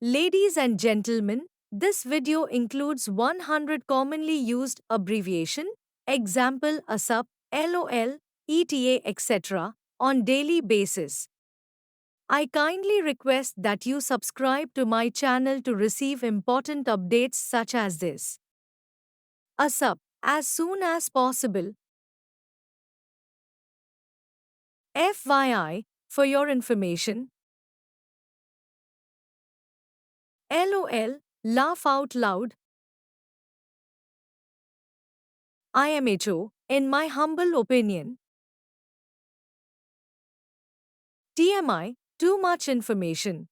Ladies and gentlemen, this video includes 100 commonly used abbreviation, example ASAP, LOL, ETA, etc. on daily basis. I kindly request that you subscribe to my channel to receive important updates such as this. ASAP, as soon as possible. FYI, for your information. LOL, laugh out loud. IMHO, in my humble opinion. TMI, too much information.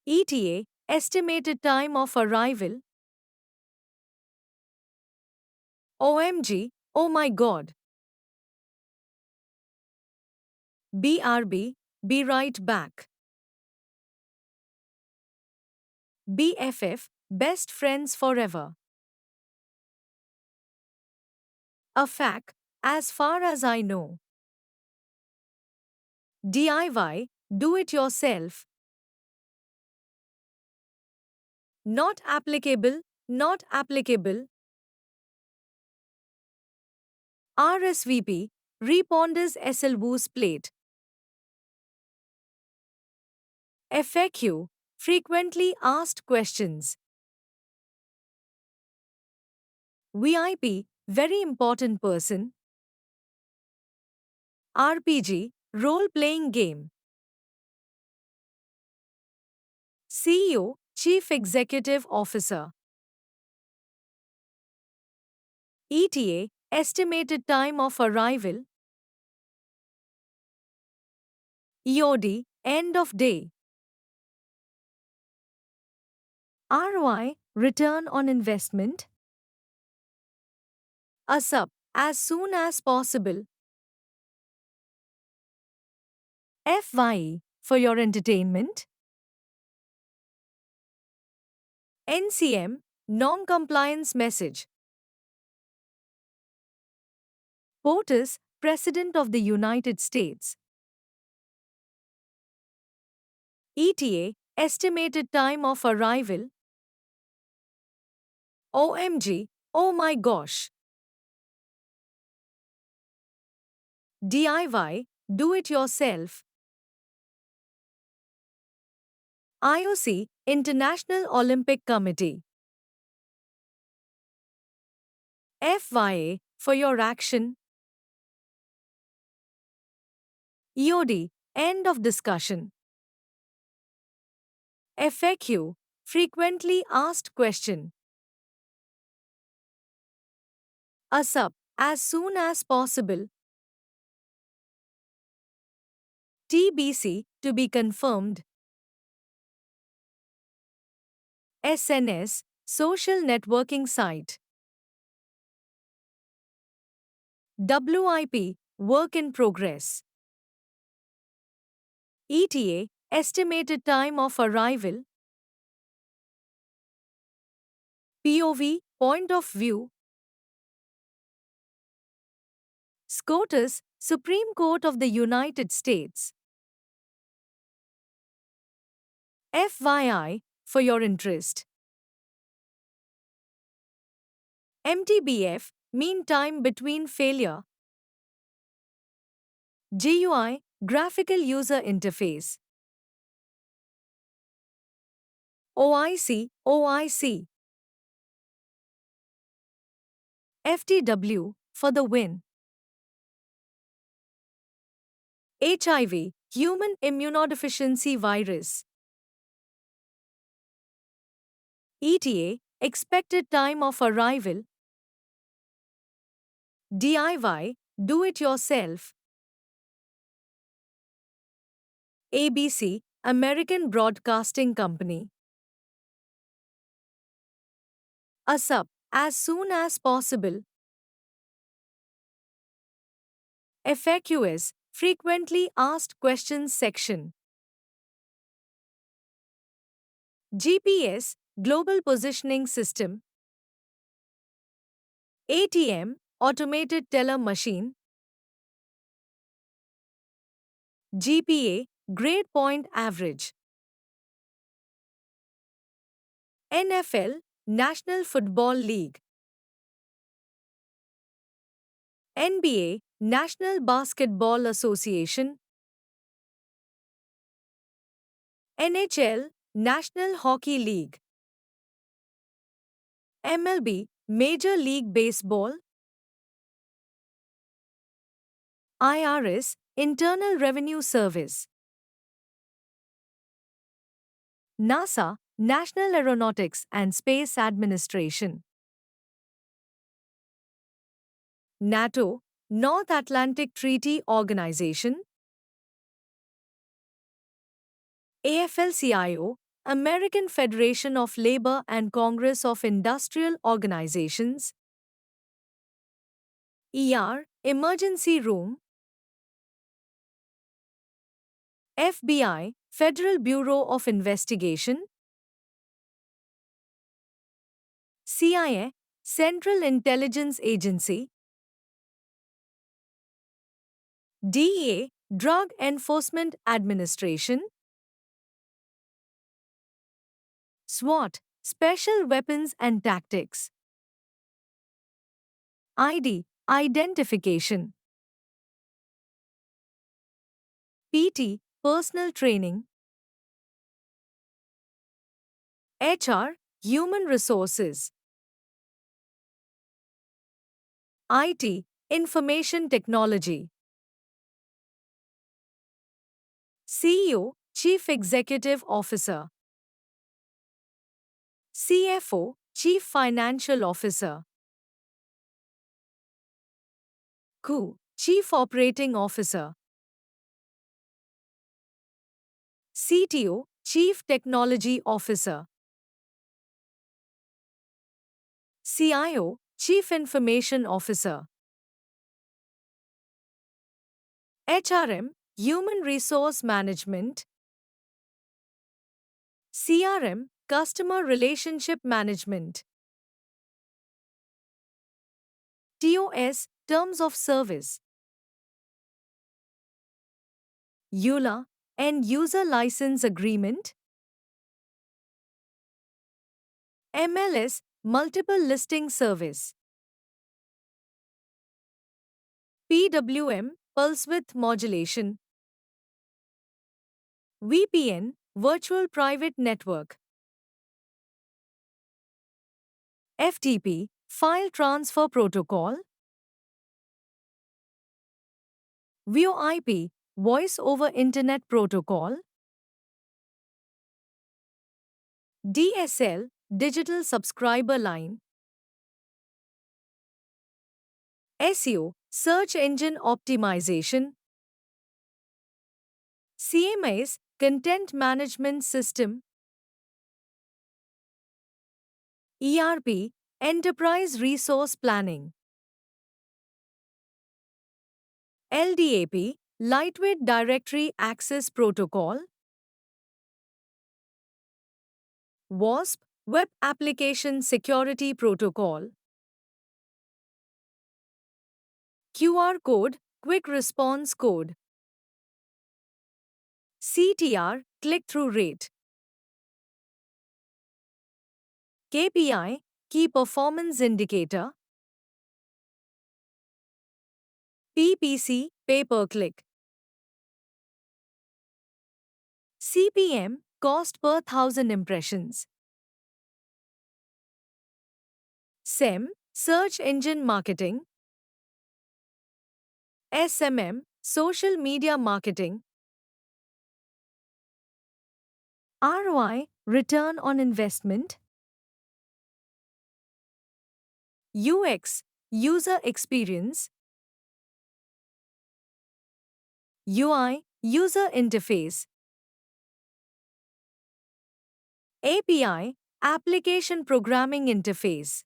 ETA, estimated time of arrival. OMG, oh my god. BRB, be right back. BFF, best friends forever. A fact, as far as I know. DIY, do it yourself. Not applicable, not applicable. RSVP, Reponders SLWO's plate. FAQ, frequently asked questions. VIP, very important person. RPG, role-playing game. CEO, Chief Executive Officer. ETA, estimated time of arrival. EOD, end of day. ROI, return on investment. ASAP, as soon as possible. FYE, for your entertainment. NCM, non-compliance message. POTUS, President of the United States. ETA, estimated time of arrival. OMG, oh my gosh. DIY, do it yourself. IOC, International Olympic Committee. FYA, for your action. EOD, end of discussion. FAQ, frequently asked question. ASAP, as soon as possible. TBC, to be confirmed. SNS, social networking site. WIP, work in progress. ETA, estimated time of arrival. POV, point of view. SCOTUS, Supreme Court of the United States. FYI, for your interest. MTBF, mean time between failure. GUI, graphical user interface. OIC. FTW, for the win. HIV, human immunodeficiency virus. ETA, expected time of arrival. DIY, do it yourself. ABC, American Broadcasting Company. ASAP, as soon as possible. FAQs, frequently asked questions section. GPS, Global Positioning System. ATM, Automated Teller Machine. GPA, Grade Point Average. NFL, National Football League. NBA, National Basketball Association. NHL, National Hockey League. MLB, Major League Baseball. IRS, Internal Revenue Service. NASA, National Aeronautics and Space Administration. NATO, North Atlantic Treaty Organization. AFL-CIO, American Federation of Labor and Congress of Industrial Organizations. Emergency Room. FBI, Federal Bureau of Investigation. CIA, Central Intelligence Agency. DEA, Drug Enforcement Administration. SWAT, Special Weapons and Tactics. ID, Identification. PT, Personal Training. HR, Human Resources. IT, Information Technology. CEO, Chief Executive Officer. CFO, Chief Financial Officer. COO, Chief Operating Officer. CTO, Chief Technology Officer. CIO, Chief Information Officer. HRM, Human Resource Management. CRM, Customer Relationship Management. TOS, Terms of Service. EULA, End User License Agreement. MLS, Multiple Listing Service. PWM, Pulse Width Modulation. VPN, Virtual Private Network. FTP, File Transfer Protocol. VoIP, Voice over Internet Protocol. DSL, Digital Subscriber Line. SEO, Search Engine Optimization. CMS, Content Management System. ERP, Enterprise Resource Planning. LDAP, Lightweight Directory Access Protocol. WASP, Web Application Security Protocol. QR Code, Quick Response Code. CTR, Click-Through Rate. KPI, Key Performance Indicator. PPC, Pay-per-click. CPM, Cost per thousand impressions. SEM, Search Engine Marketing. SMM, Social Media Marketing. ROI, Return on Investment. UX, User Experience. UI, User Interface. API, Application Programming Interface.